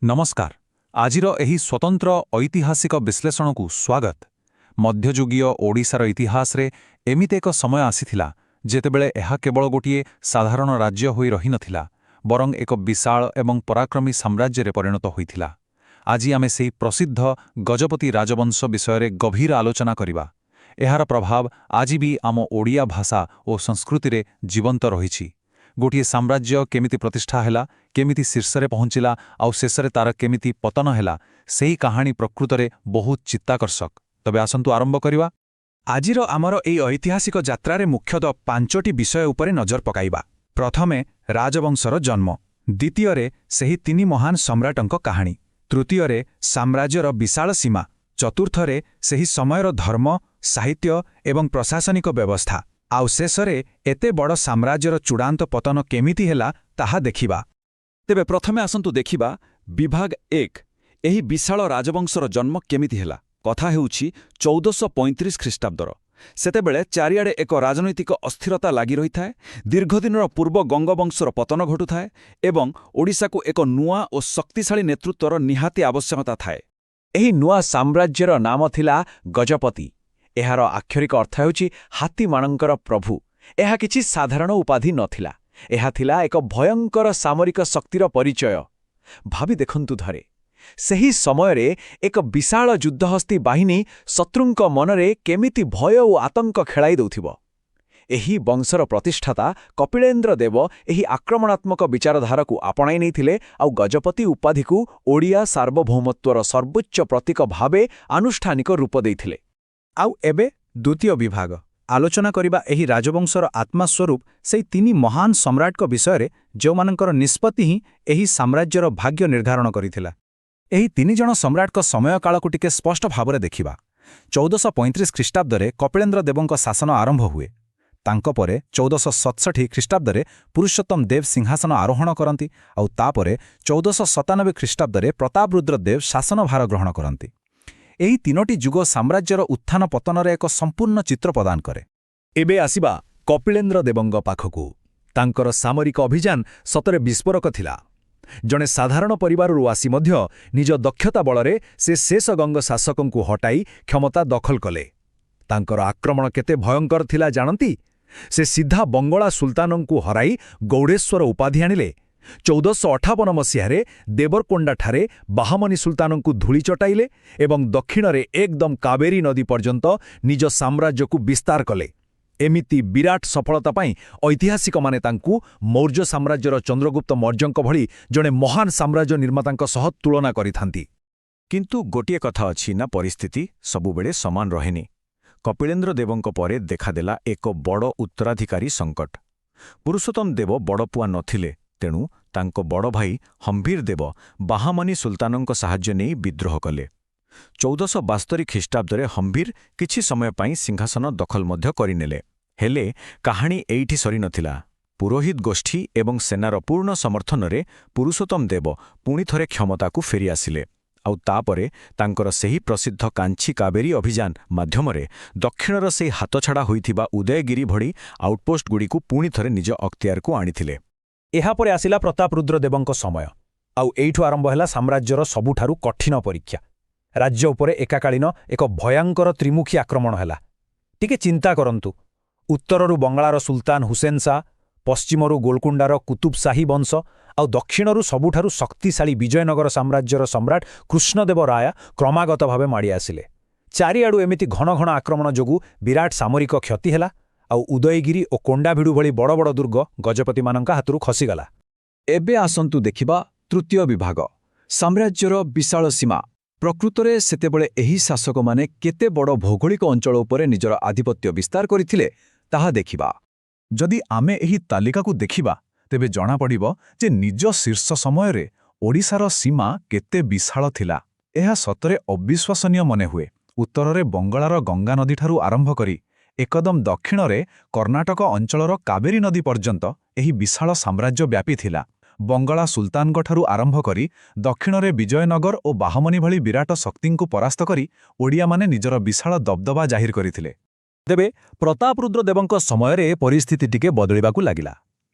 ନମସ୍କାର। ଆଜିର ଏହି ସ୍ୱତନ୍ତ୍ର ଐତିହାସିକ ବିଶ୍ଳେଷଣକୁ ସ୍ୱାଗତ। ମଧ୍ୟଯୁଗୀୟ ଓଡ଼ିଶାର ଇତିହାସରେ ଏମିତି ଏକ ସମୟ ଆସିଥିଲା ଯେତେବେଳେ ଏହା କେବଳ ଗୋଟିଏ ସାଧାରଣ ରାଜ୍ୟ ହୋଇ ରହିନଥିଲା, ବରଂ ଏକ ବିଶାଳ ଏବଂ ପରାକ୍ରମୀ ସାମ୍ରାଜ୍ୟରେ ପରିଣତ ହୋଇଥିଲା। ଆଜି ଆମେ ସେହି ପ୍ରସିଦ୍ଧ ଗଜପତି ରାଜବଂଶ ବିଷୟରେ ଗଭୀର ଆଲୋଚନା କରିବା। ଏହାର ପ୍ରଭାବ ଆଜି ବି ଆମ ଓଡ଼ିଆ ଭାଷା ଓ ସଂସ୍କୃତିରେ ଜୀବନ୍ତ ରହିଛି। ଗୋଟିଏ ସାମ୍ରାଜ୍ୟ କେମିତି ପ୍ରତିଷ୍ଠା ହେଲା, କେମିତି ଶୀର୍ଷରେ ପହଞ୍ଚିଲା ଆଉ ଶେଷରେ ତାର କେମିତି ପତନ ହେଲା, ସେହି କାହାଣୀ ପ୍ରକୃତରେ ବହୁତ ଚିତ୍ତାକର୍ଷକ। ତେବେ ଆସନ୍ତୁ ଆରମ୍ଭ କରିବା। ଆଜିର ଆମର ଏହି ଐତିହାସିକ ଯାତ୍ରାରେ ମୁଖ୍ୟତଃ 5ଟି ବିଷୟ ଉପରେ ନଜର ପକାଇବା। ପ୍ରଥମେ ରାଜବଂଶର ଜନ୍ମ, ଦ୍ୱିତୀୟରେ ସେହି 3 ମହାନ ସମ୍ରାଟଙ୍କ କାହାଣୀ, ତୃତୀୟରେ ସାମ୍ରାଜ୍ୟର ବିଶାଳ ସୀମା, ଚତୁର୍ଥରେ ସେହି ସମୟର ଧର୍ମ, ସାହିତ୍ୟ ଏବଂ ପ୍ରଶାସନିକ ବ୍ୟବସ୍ଥା, ଆଉ ଶେଷରେ ଏତେ ବଡ଼ ସାମ୍ରାଜ୍ୟର ଚୂଡ଼ାନ୍ତ ପତନ କେମିତି ହେଲା ତାହା ଦେଖିବା। ତେବେ ପ୍ରଥମେ ଆସନ୍ତୁ ଦେଖିବା ବିଭାଗ 1, ଏହି ବିଶାଳ ରାଜବଂଶର ଜନ୍ମ କେମିତି ହେଲା। କଥା ହେଉଛି 1435 ଖ୍ରୀଷ୍ଟାବ୍ଦର। ସେତେବେଳେ ଚାରିଆଡ଼େ ଏକ ରାଜନୈତିକ ଅସ୍ଥିରତା ଲାଗି ରହିଥାଏ। ଦୀର୍ଘଦିନର ପୂର୍ବ ଗଙ୍ଗବଂଶର ପତନ ଘଟୁଥାଏ ଏବଂ ଓଡ଼ିଶାକୁ ଏକ ନୂଆ ଓ ଶକ୍ତିଶାଳୀ ନେତୃତ୍ୱର ନିହାତି ଆବଶ୍ୟକତା ଥାଏ। ଏହି ନୂଆ ସାମ୍ରାଜ୍ୟର ନାମ ଥିଲା ଗଜପତି। ଏହାର ଆକ୍ଷରିକ ଅର୍ଥ ହେଉଛି ହାତୀମାନଙ୍କର ପ୍ରଭୁ। ଏହା କିଛି ସାଧାରଣ ଉପାଧି ନଥିଲା, ଏହା ଥିଲା ଏକ ଭୟଙ୍କର ସାମରିକ ଶକ୍ତିର ପରିଚୟ। ଭାବି ଦେଖନ୍ତୁ ଧରେ, ସେହି ସମୟରେ ଏକ ବିଶାଳ ଯୁଦ୍ଧହସ୍ତୀ ବାହିନୀ ଶତ୍ରୁଙ୍କ ମନରେ କେମିତି ଭୟ ଓ ଆତଙ୍କ ଖେଳାଇ ଦେଉଥିବ। ଏହି ବଂଶର ପ୍ରତିଷ୍ଠାତା କପିଳେନ୍ଦ୍ର ଦେବ ଏହି ଆକ୍ରମଣାତ୍ମକ ବିଚାରଧାରାକୁ ଆପଣାଇ ନେଇଥିଲେ ଆଉ ଗଜପତି ଉପାଧିକୁ ଓଡ଼ିଆ ସାର୍ବଭୌମତ୍ୱର ସର୍ବୋଚ୍ଚ ପ୍ରତୀକ ଭାବେ ଆନୁଷ୍ଠାନିକ ରୂପ ଦେଇଥିଲେ। ଆଉ ଏବେ ଦ୍ୱିତୀୟ ବିଭାଗ ଆଲୋଚନା କରିବା ଏହି ରାଜବଂଶର ଆତ୍ମା ସ୍ୱରୂପ ସେହି 3 ମହାନ ସମ୍ରାଟଙ୍କ ବିଷୟରେ, ଯେଉଁମାନଙ୍କର ନିଷ୍ପତ୍ତି ହିଁ ଏହି ସାମ୍ରାଜ୍ୟର ଭାଗ୍ୟ ନିର୍ଦ୍ଧାରଣ କରିଥିଲା। ଏହି 3 ଜଣ ସମ୍ରାଟଙ୍କ ସମୟକାଳକୁ ଟିକେ ସ୍ପଷ୍ଟ ଭାବରେ ଦେଖିବା। 1435 ଖ୍ରୀଷ୍ଟାବ୍ଦରେ କପିଳେନ୍ଦ୍ର ଦେବଙ୍କ ଶାସନ ଆରମ୍ଭ ହୁଏ। ତାଙ୍କ ପରେ 1467 ଖ୍ରୀଷ୍ଟାବ୍ଦରେ ପୁରୁଷୋତ୍ତମ ଦେବ ସିଂହାସନ ଆରୋହଣ କରନ୍ତି ଆଉ ତାପରେ 1497 ଖ୍ରୀଷ୍ଟାବ୍ଦରେ ପ୍ରତାପରୁଦ୍ର ଦେବ ଶାସନଭାର ଗ୍ରହଣ କରନ୍ତି। ଏହି 3ଟି ଯୁଗ ସାମ୍ରାଜ୍ୟର ଉତ୍ଥାନ ପତନରେ ଏକ ସମ୍ପୂର୍ଣ୍ଣ ଚିତ୍ର ପ୍ରଦାନ କରେ। ଏବେ ଆସିବା କପିଳେନ୍ଦ୍ର ଦେବଙ୍କ ପାଖକୁ। ତାଙ୍କର ସାମରିକ ଅଭିଯାନ ସତରେ ବିସ୍ଫୋରକ ଥିଲା। ଜଣେ ସାଧାରଣ ପରିବାରରୁ ଆସି ମଧ୍ୟ ନିଜ ଦକ୍ଷତା ବଳରେ ସେ ଶେଷ ଗଙ୍ଗ ଶାସକଙ୍କୁ ହଟାଇ କ୍ଷମତା ଦଖଲ କଲେ। ତାଙ୍କର ଆକ୍ରମଣ କେତେ ଭୟଙ୍କର ଥିଲା ଜାଣନ୍ତି? ସେ ସିଧା ବଙ୍ଗଳା ସୁଲତାନଙ୍କୁ ହରାଇ ଗୌଡ଼େଶ୍ୱର ଉପାଧି ଆଣିଲେ। 1458 ମସିହାରେ ଦେବରକୋଣ୍ଡାଠାରେ ବାହାମନି ସୁଲତାନଙ୍କୁ ଧୂଳି ଚଟାଇଲେ ଏବଂ ଦକ୍ଷିଣରେ ଏକଦମ କାବେରୀ ନଦୀ ପର୍ଯ୍ୟନ୍ତ ନିଜ ସାମ୍ରାଜ୍ୟକୁ ବିସ୍ତାର କଲେ। ଏମିତି ବିରାଟ ସଫଳତା ପାଇଁ ଐତିହାସିକମାନେ ତାଙ୍କୁ ମୌର୍ଯ୍ୟ ସାମ୍ରାଜ୍ୟର ଚନ୍ଦ୍ରଗୁପ୍ତ ମୌର୍ଯ୍ୟଙ୍କ ଭଳି ଜଣେ ମହାନ ସାମ୍ରାଜ୍ୟ ନିର୍ମାତାଙ୍କ ସହ ତୁଳନା କରିଥାନ୍ତି। କିନ୍ତୁ ଗୋଟିଏ କଥା ଅଛି ନା, ପରିସ୍ଥିତି ସବୁବେଳେ ସମାନ ରହେନି। କପିଳେନ୍ଦ୍ର ଦେବଙ୍କ ପରେ ଦେଖାଦେଲା ଏକ ବଡ଼ ଉତ୍ତରାଧିକାରୀ ସଙ୍କଟ। ପୁରୁଷୋତ୍ତମ ଦେବ ବଡ଼ପୁଆ ନଥିଲେ, ତେଣୁ ତାଙ୍କ ବଡ଼ ଭାଇ ହମ୍ବୀର ଦେବ ବାହାମନି ସୁଲତାନଙ୍କ ସାହାଯ୍ୟ ନେଇ ବିଦ୍ରୋହ କଲେ। 1472 ଖ୍ରୀଷ୍ଟାବ୍ଦରେ ହମ୍ବୀର କିଛି ସମୟ ପାଇଁ ସିଂହାସନ ଦଖଲ ମଧ୍ୟ କରିନେଲେ। ହେଲେ କାହାଣୀ ଏଇଠି ସରିନଥିଲା। ପୁରୋହିତ ଗୋଷ୍ଠୀ ଏବଂ ସେନାର ପୂର୍ଣ୍ଣ ସମର୍ଥନରେ ପୁରୁଷୋତ୍ତମ ଦେବ ପୁଣିଥରେ କ୍ଷମତାକୁ ଫେରିଆସିଲେ। ଆଉ ତାପରେ ତାଙ୍କର ସେହି ପ୍ରସିଦ୍ଧ କାଞ୍ଚି କାବେରୀ ଅଭିଯାନ ମାଧ୍ୟମରେ ଦକ୍ଷିଣର ସେହି ହାତଛଡ଼ା ହୋଇଥିବା ଉଦୟଗିରି ଭଳି ଆଉଟପୋଷ୍ଟଗୁଡ଼ିକୁ ପୁଣିଥରେ ନିଜ ଅକ୍ତିଆରକୁ ଆଣିଥିଲେ। ଏହାପରେ ଆସିଲା ପ୍ରତାପରୁଦ୍ର ଦେବଙ୍କ ସମୟ। ଆଉ ଏଇଠୁ ଆରମ୍ଭ ହେଲା ସାମ୍ରାଜ୍ୟର ସବୁଠାରୁ କଠିନ ପରୀକ୍ଷା। ରାଜ୍ୟ ଉପରେ ଏକାକାଳୀନ ଏକ ଭୟଙ୍କର ତ୍ରିମୁଖୀ ଆକ୍ରମଣ ହେଲା। ଟିକେ ଚିନ୍ତା କରନ୍ତୁ, ଉତ୍ତରରୁ ବଙ୍ଗଳାର ସୁଲତାନ ହୁସେନ ଶାହ, ପଶ୍ଚିମରୁ ଗୋଲକୁଣ୍ଡାର କୁତୁବ ଶାହୀ ବଂଶ ଆଉ ଦକ୍ଷିଣରୁ ସବୁଠାରୁ ଶକ୍ତିଶାଳୀ ବିଜୟନଗର ସାମ୍ରାଜ୍ୟର ସମ୍ରାଟ କୃଷ୍ଣଦେବ ରାୟ କ୍ରମାଗତ ଭାବେ ମାଡ଼ି ଆସିଲେ। ଚାରିଆଡ଼ୁ ଏମିତି ଘନ ଘନ ଆକ୍ରମଣ ଯୋଗୁଁ ବିରାଟ ସାମରିକ କ୍ଷତି ହେଲା ଆଉ ଉଦୟଗିରି ଓ କୋଣ୍ଡାଭିଡୁ ଭଳି ବଡ଼ ବଡ଼ ଦୁର୍ଗ ଗଜପତିମାନଙ୍କ ହାତରୁ ଖସିଗଲା। ଏବେ ଆସନ୍ତୁ ଦେଖିବା ତୃତୀୟ ବିଭାଗ, ସାମ୍ରାଜ୍ୟର ବିଶାଳ ସୀମା। ପ୍ରକୃତରେ ସେତେବେଳେ ଏହି ଶାସକମାନେ କେତେ ବଡ଼ ଭୌଗୋଳିକ ଅଞ୍ଚଳ ଉପରେ ନିଜର ଆଧିପତ୍ୟ ବିସ୍ତାର କରିଥିଲେ ତାହା ଦେଖିବା। ଯଦି ଆମେ ଏହି ତାଲିକାକୁ ଦେଖିବା, ତେବେ ଜଣାପଡ଼ିବ ଯେ ନିଜ ଶୀର୍ଷ ସମୟରେ ଓଡ଼ିଶାର ସୀମା କେତେ ବିଶାଳ ଥିଲା। ଏହା ସତରେ ଅବିଶ୍ୱାସନୀୟ ମନେହୁଏ। ଉତ୍ତରରେ ବଙ୍ଗଳାର ଗଙ୍ଗା ନଦୀଠାରୁ ଆରମ୍ଭ କରି ଏକଦମ ଦକ୍ଷିଣରେ କର୍ଣ୍ଣାଟକ ଅଞ୍ଚଳର କାବେରୀ ନଦୀ ପର୍ଯ୍ୟନ୍ତ ଏହି ବିଶାଳ ସାମ୍ରାଜ୍ୟ ବ୍ୟାପିଥିଲା। ବଙ୍ଗଳା ସୁଲତାନଙ୍କଠାରୁ ଆରମ୍ଭ କରି ଦକ୍ଷିଣରେ ବିଜୟନଗର ଓ ବାହାମନି ଭଳି ବିରାଟ ଶକ୍ତିଙ୍କୁ ପରାସ୍ତ କରି ଓଡ଼ିଆମାନେ ନିଜର ବିଶାଳ ଦବଦବା ଜାହିର କରିଥିଲେ। ତେବେ ପ୍ରତାପରୁଦ୍ର ଦେବଙ୍କ ସମୟରେ ପରିସ୍ଥିତି ଟିକେ ବଦଳିବାକୁ ଲାଗିଲା।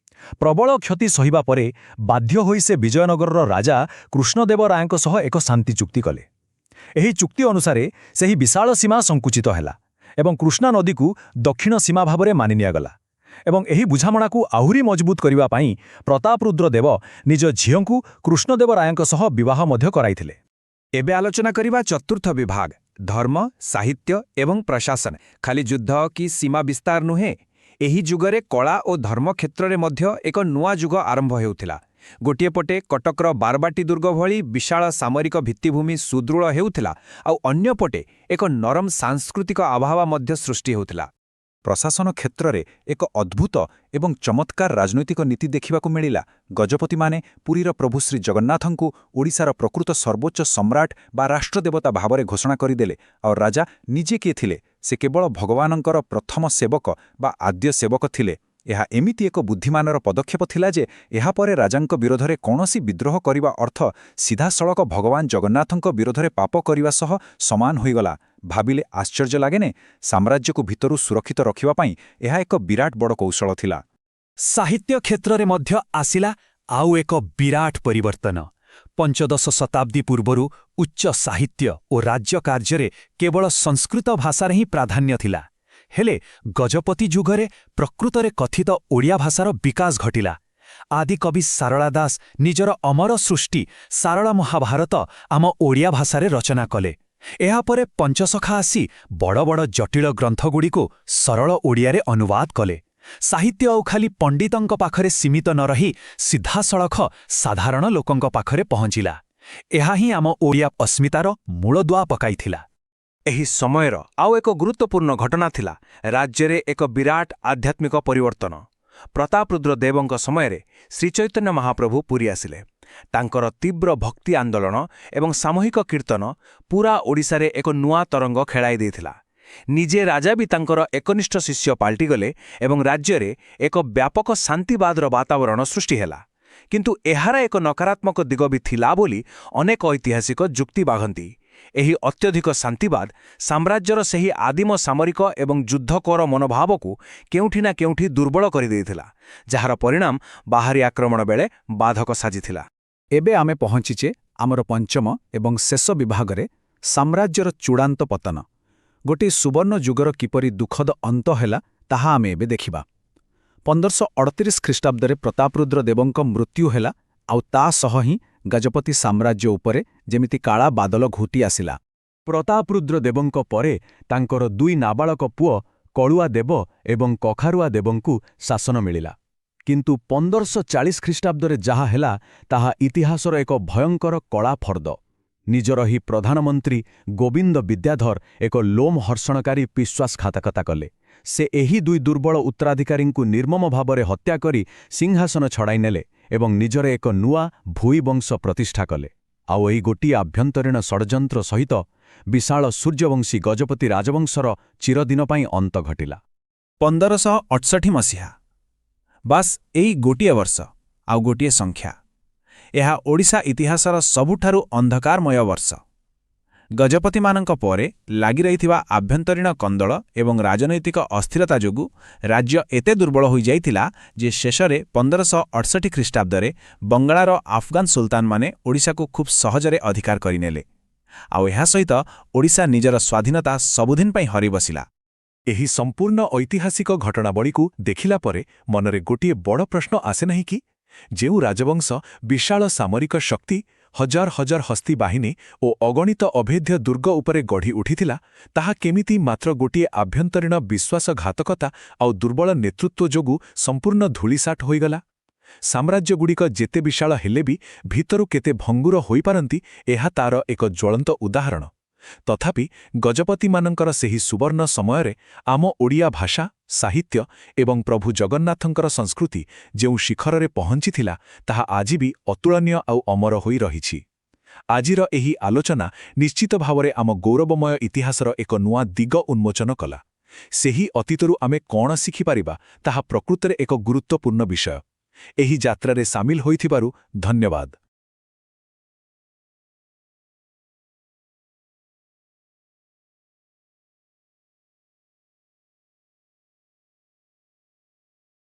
ପ୍ରବଳ କ୍ଷତି ସହିବା ପରେ ବାଧ୍ୟ ହୋଇ ସେ ବିଜୟନଗରର ରାଜା କୃଷ୍ଣଦେବ ରାୟଙ୍କ ସହ ଏକ ଶାନ୍ତି ଚୁକ୍ତି କଲେ। ଏହି ଚୁକ୍ତି ଅନୁସାରେ ସେହି ବିଶାଳ ସୀମା ସଙ୍କୁଚିତ ହେଲା ଏବଂ କୃଷ୍ଣା ନଦୀକୁ ଦକ୍ଷିଣ ସୀମା ଭାବରେ ମାନି ନିଆଗଲା ଏବଂ ଏହି ବୁଝାମଣାକୁ ଆହୁରି ମଜବୁତ କରିବା ପାଇଁ ପ୍ରତାପରୁଦ୍ର ଦେବ ନିଜ ଝିଅଙ୍କୁ କୃଷ୍ଣଦେବ ରାୟଙ୍କ ସହ ବିବାହ ମଧ୍ୟ କରାଇଥିଲେ। ଏବେ ଆଲୋଚନା କରିବା ଚତୁର୍ଥ ବିଭାଗ ଧର୍ମ, ସାହିତ୍ୟ ଏବଂ ପ୍ରଶାସନ। ଖାଲି ଯୁଦ୍ଧ କି ସୀମା ବିସ୍ତାର ନୁହେଁ, ଏହି ଯୁଗରେ କଳା ଓ ଧର୍ମ କ୍ଷେତ୍ରରେ ମଧ୍ୟ ଏକ ନୂଆ ଯୁଗ ଆରମ୍ଭ ହେଉଥିଲା। ଗୋଟିଏ ପଟେ କଟକର ବାରବାଟୀ ଦୁର୍ଗ ଭଳି ବିଶାଳ ସାମରିକ ଭିତ୍ତିଭୂମି ସୁଦୃଢ଼ ହେଉଥିଲା, ଆଉ ଅନ୍ୟପଟେ ଏକ ନରମ ସାଂସ୍କୃତିକ ଆବହାୱା ମଧ୍ୟ ସୃଷ୍ଟି ହେଉଥିଲା। ପ୍ରଶାସନ କ୍ଷେତ୍ରରେ ଏକ ଅଦ୍ଭୁତ ଏବଂ ଚମତ୍କାର ରାଜନୈତିକ ନୀତି ଦେଖିବାକୁ ମିଳିଲା। ଗଜପତିମାନେ ପୁରୀର ପ୍ରଭୁ ଶ୍ରୀ ଜଗନ୍ନାଥଙ୍କୁ ଓଡ଼ିଶାର ପ୍ରକୃତ ସର୍ବୋଚ୍ଚ ସମ୍ରାଟ ବା ରାଷ୍ଟ୍ରଦେବତା ଭାବରେ ଘୋଷଣା କରିଦେଲେ। ଆଉ ରାଜା ନିଜେ କିଏ ଥିଲେ? ସେ କେବଳ ଭଗବାନଙ୍କର ପ୍ରଥମ ସେବକ ବା ଆଦ୍ୟ ସେବକ ଥିଲେ। ଏହା ଏମିତି ଏକ ବୁଦ୍ଧିମାନର ପଦକ୍ଷେପ ଥିଲା ଯେ ଏହାପରେ ରାଜାଙ୍କ ବିରୋଧରେ କୌଣସି ବିଦ୍ରୋହ କରିବା ଅର୍ଥ ସିଧାସଳଖ ଭଗବାନ ଜଗନ୍ନାଥଙ୍କ ବିରୋଧରେ ପାପ କରିବା ସହ ସମାନ ହୋଇଗଲା। ଭାବିଲେ ଆଶ୍ଚର୍ଯ୍ୟ ଲାଗେନି? ସାମ୍ରାଜ୍ୟକୁ ଭିତରୁ ସୁରକ୍ଷିତ ରଖିବା ପାଇଁ ଏହା ଏକ ବିରାଟ ବଡ଼ କୌଶଳ ଥିଲା। ସାହିତ୍ୟ କ୍ଷେତ୍ରରେ ମଧ୍ୟ ଆସିଲା ଆଉ ଏକ ବିରାଟ ପରିବର୍ତ୍ତନ। ପଞ୍ଚଦଶ ଶତାବ୍ଦୀ ପୂର୍ବରୁ ଉଚ୍ଚ ସାହିତ୍ୟ ଓ ରାଜ୍ୟ କାର୍ଯ୍ୟରେ କେବଳ ସଂସ୍କୃତ ଭାଷାରେ ହିଁ ପ୍ରାଧାନ୍ୟ ଥିଲା। ହେଲେ ଗଜପତି ଯୁଗରେ ପ୍ରକୃତରେ କଥିତ ଓଡ଼ିଆ ଭାଷାର ବିକାଶ ଘଟିଲା। ଆଦିକବି ସାରଳା ଦାସ ନିଜର ଅମର ସୃଷ୍ଟି ସାରଳା ମହାଭାରତ ଆମ ଓଡ଼ିଆ ଭାଷାରେ ରଚନା କଲେ। ଏହାପରେ ପଞ୍ଚସଖା ଆସି ବଡ଼ ବଡ଼ ଜଟିଳ ଗ୍ରନ୍ଥଗୁଡ଼ିକୁ ସରଳ ଓଡ଼ିଆରେ ଅନୁବାଦ କଲେ। ସାହିତ୍ୟ ଆଉ ଖାଲି ପଣ୍ଡିତଙ୍କ ପାଖରେ ସୀମିତ ନ ରହି ସିଧାସଳଖ ସାଧାରଣ ଲୋକଙ୍କ ପାଖରେ ପହଞ୍ଚିଲା। ଏହା ହିଁ ଆମ ଓଡ଼ିଆ ଅସ୍ମିତାର ମୂଳଦୁଆ ପକାଇଥିଲା। ଏହି ସମୟର ଆଉ ଏକ ଗୁରୁତ୍ୱପୂର୍ଣ୍ଣ ଘଟଣା ଥିଲା ରାଜ୍ୟରେ ଏକ ବିରାଟ ଆଧ୍ୟାତ୍ମିକ ପରିବର୍ତ୍ତନ। ପ୍ରତାପରୁଦ୍ର ଦେବଙ୍କ ସମୟରେ ଶ୍ରୀଚୈତନ୍ୟ ମହାପ୍ରଭୁ ପୁରୀ ଆସିଲେ। ତାଙ୍କର ତୀବ୍ର ଭକ୍ତି ଆନ୍ଦୋଳନ ଏବଂ ସାମୂହିକ କୀର୍ତ୍ତନ ପୁରା ଓଡ଼ିଶାରେ ଏକ ନୂଆ ତରଙ୍ଗ ଖେଳାଇ ଦେଇଥିଲା। ନିଜେ ରାଜା ବି ତାଙ୍କର ଏକନିଷ୍ଠ ଶିଷ୍ୟ ପାଲଟିଗଲେ ଏବଂ ରାଜ୍ୟରେ ଏକ ବ୍ୟାପକ ଶାନ୍ତିବାଦର ବାତାବରଣ ସୃଷ୍ଟି ହେଲା। କିନ୍ତୁ ଏହାର ଏକ ନକାରାତ୍ମକ ଦିଗ ବି ଥିଲା ବୋଲି ଅନେକ ଐତିହାସିକ ଯୁକ୍ତି ବାଢ଼ନ୍ତି। ଏହି ଅତ୍ୟଧିକ ଶାନ୍ତିବାଦ ସାମ୍ରାଜ୍ୟର ସେହି ଆଦିମ ସାମରିକ ଏବଂ ଯୁଦ୍ଧକୋର ମନୋଭାବକୁ କେଉଁଠି ନା କେଉଁଠି ଦୁର୍ବଳ କରିଦେଇଥିଲା, ଯାହାର ପରିଣାମ ବାହାରୀ ଆକ୍ରମଣ ବେଳେ ବାଧକ ସାଜିଥିଲା। ଏବେ ଆମେ ପହଞ୍ଚିଛେ ଆମର ପଞ୍ଚମ ଏବଂ ଶେଷ ବିଭାଗରେ ସାମ୍ରାଜ୍ୟର ଚୂଡ଼ାନ୍ତ ପତନ। ଗୋଟିଏ ସୁବର୍ଣ୍ଣ ଯୁଗର କିପରି ଦୁଃଖଦ ଅନ୍ତ ହେଲା ତାହା ଆମେ ଏବେ ଦେଖିବା। 1538 ଖ୍ରୀଷ୍ଟାବ୍ଦରେ ପ୍ରତାପରୁଦ୍ର ଦେବଙ୍କ ମୃତ୍ୟୁ ହେଲା, ଆଉ ତା ସହ ହିଁ ଗଜପତି ସାମ୍ରାଜ୍ୟ ଉପରେ ଯେମିତି କାଳା ବାଦଲ ଘୋଟି ଆସିଲା। ପ୍ରତାପରୁଦ୍ର ଦେବଙ୍କ ପରେ ତାଙ୍କର ଦୁଇ ନାବାଳକ ପୁଅ କଳୁଆ ଦେବ ଏବଂ କଖାରୁଆ ଦେବଙ୍କୁ ଶାସନ ମିଳିଲା। କିନ୍ତୁ 1540 ଖ୍ରୀଷ୍ଟାବ୍ଦରେ ଯାହା ହେଲା ତାହା ଇତିହାସର ଏକ ଭୟଙ୍କର କଳା ଫର୍ଦ୍ଦ। ନିଜର ହିଁ ପ୍ରଧାନମନ୍ତ୍ରୀ ଗୋବିନ୍ଦ ବିଦ୍ୟାଧର ଏକ ଲୋମହର୍ଷଣକାରୀ ବିଶ୍ୱାସଘାତକତା କଲେ। ସେ ଏହି ଦୁଇ ଦୁର୍ବଳ ଉତ୍ତରାଧିକାରୀଙ୍କୁ ନିର୍ମମ ଭାବରେ ହତ୍ୟା କରି ସିଂହାସନ ଛଡ଼ାଇ ନେଲେ ଏବଂ ନିଜର ଏକ ନୂଆ ଭୂଇବଂଶ ପ୍ରତିଷ୍ଠା କଲେ। ଆଉ ଏହି ଗୋଟିଏ ଆଭ୍ୟନ୍ତରୀଣ ଷଡ଼ଯନ୍ତ୍ର ସହିତ ବିଶାଳ ସୂର୍ଯ୍ୟବଂଶୀ ଗଜପତି ରାଜବଂଶର ଚିରଦିନ ପାଇଁ ଅନ୍ତ ଘଟିଲା। 1568 ମସିହା। ବାସ୍ ଏଇ ଗୋଟିଏ ବର୍ଷ, ଆଉ ଗୋଟିଏ ସଂଖ୍ୟା। ଏହା ଓଡ଼ିଶା ଇତିହାସର ସବୁଠାରୁ ଅନ୍ଧକାରମୟ ବର୍ଷ। ଗଜପତିମାନଙ୍କ ପରେ ଲାଗି ରହିଥିବା ଆଭ୍ୟନ୍ତରୀଣ କନ୍ଦଳ ଏବଂ ରାଜନୈତିକ ଅସ୍ଥିରତା ଯୋଗୁଁ ରାଜ୍ୟ ଏତେ ଦୁର୍ବଳ ହୋଇଯାଇଥିଲା ଯେ ଶେଷରେ 1568 ଖ୍ରୀଷ୍ଟାବ୍ଦରେ ବଙ୍ଗଳାର ଆଫଗାନ ସୁଲତାନମାନେ ଓଡ଼ିଶାକୁ ଖୁବ୍ ସହଜରେ ଅଧିକାର କରିନେଲେ। ଆଉ ଏହା ସହିତ ଓଡ଼ିଶା ନିଜର ସ୍ୱାଧୀନତା ସବୁଦିନ ପାଇଁ ହରିବସିଲା। ଏହି ସମ୍ପୂର୍ଣ୍ଣ ଐତିହାସିକ ଘଟଣାବଳୀକୁ ଦେଖିଲା ପରେ ମନରେ ଗୋଟିଏ ବଡ଼ ପ୍ରଶ୍ନ ଆସେ ନାହିଁ କି? ଯେଉଁ ରାଜବଂଶ ବିଶାଳ ସାମରିକ ଶକ୍ତି, ହଜାର ହଜାର ହସ୍ତି ବାହିନୀ ଓ ଅଗଣିତ ଅଭେଦ୍ୟ ଦୁର୍ଗ ଉପରେ ଗଢ଼ି ଉଠିଥିଲା, ତାହା କେମିତି ମାତ୍ର ଗୋଟିଏ ଆଭ୍ୟନ୍ତରୀଣ ବିଶ୍ୱାସଘାତକତା ଆଉ ଦୁର୍ବଳ ନେତୃତ୍ୱ ଯୋଗୁଁ ସମ୍ପୂର୍ଣ୍ଣ ଧୂଳିସାଟ ହୋଇଗଲା? ସାମ୍ରାଜ୍ୟଗୁଡ଼ିକ ଯେତେ ବିଶାଳ ହେଲେ ବି ଭିତରୁ କେତେ ଭଙ୍ଗୁର ହୋଇପାରନ୍ତି, ଏହା ତାର ଏକ ଜ୍ୱଳନ୍ତ ଉଦାହରଣ। ତଥାପି ଗଜପତିମାନଙ୍କର ସେହି ସୁବର୍ଣ୍ଣ ସମୟରେ ଆମ ଓଡ଼ିଆ ଭାଷା, ସାହିତ୍ୟ ଏବଂ ପ୍ରଭୁ ଜଗନ୍ନାଥଙ୍କର ସଂସ୍କୃତି ଯେଉଁ ଶିଖରରେ ପହଞ୍ଚିଥିଲା, ତାହା ଆଜି ବି ଅତୁଳନୀୟ ଆଉ ଅମର ହୋଇ ରହିଛି। ଆଜିର ଏହି ଆଲୋଚନା ନିଶ୍ଚିତ ଭାବରେ ଆମ ଗୌରବମୟ ଇତିହାସର ଏକ ନୂଆ ଦିଗ ଉନ୍ମୋଚନ କଲା। ସେହି ଅତୀତରୁ ଆମେ କ'ଣ ଶିଖିପାରିବା, ତାହା ପ୍ରକୃତରେ ଏକ ଗୁରୁତ୍ୱପୂର୍ଣ୍ଣ ବିଷୟ। ଏହି ଯାତ୍ରାରେ ସାମିଲ ହୋଇଥିବାରୁ ଧନ୍ୟବାଦ।